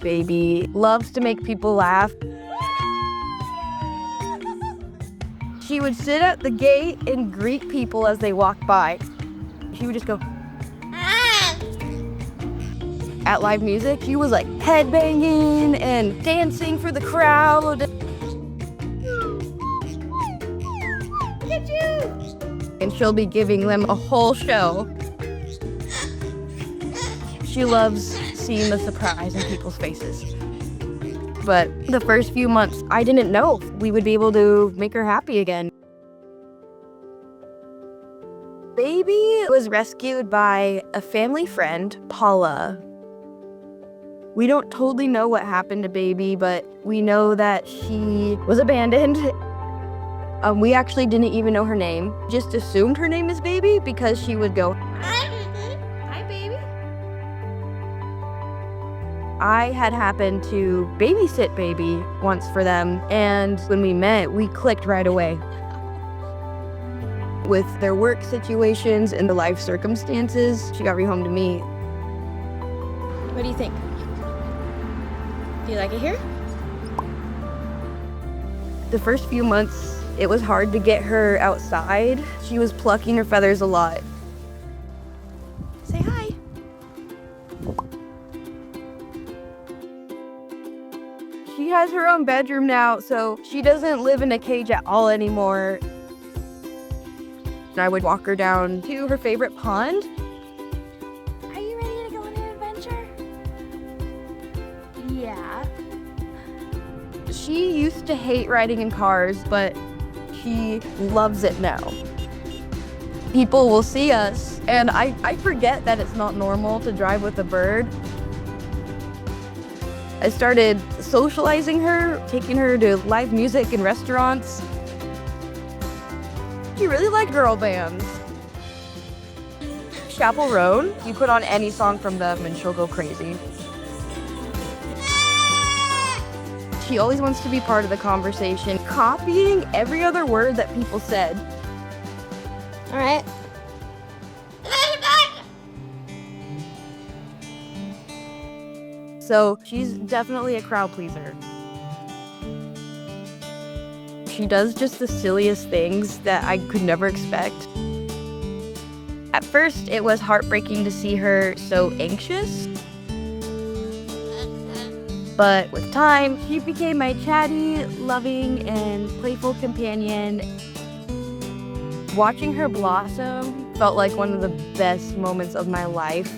Baby loves to make people laugh. She would sit at the gate and greet people as they walked by. She would just go. At live music, she was like headbanging and dancing for the crowd. And she'll be giving them a whole show. She loves seeing the surprise in people's faces. But the first few months, I didn't know if we would be able to make her happy again. Baby was rescued by a family friend, Paula. We don't totally know what happened to Baby, but we know that she was abandoned. We actually didn't even know her name. Just assumed her name is Baby because she would go, "Hi, Baby." I had happened to babysit Baby once for them, and when we met, we clicked right away. With their work situations and the life circumstances, she got rehomed to me. What do you think? Do you like it here? The first few months, it was hard to get her outside. She was plucking her feathers a lot. Say hi. She has her own bedroom now, so she doesn't live in a cage at all anymore. I would walk her down to her favorite pond. Are you ready to go on an adventure? Yeah. She used to hate riding in cars, but she loves it now. People will see us, and I forget that it's not normal to drive with a bird. I started socializing her, taking her to live music and restaurants. She really liked girl bands. Chapel Roan, you put on any song from them and she'll go crazy. She always wants to be part of the conversation, copying every other word that people said. All right. So she's definitely a crowd pleaser. She does just the silliest things that I could never expect. At first, it was heartbreaking to see her so anxious. But with time, she became my chatty, loving, and playful companion. Watching her blossom felt like one of the best moments of my life.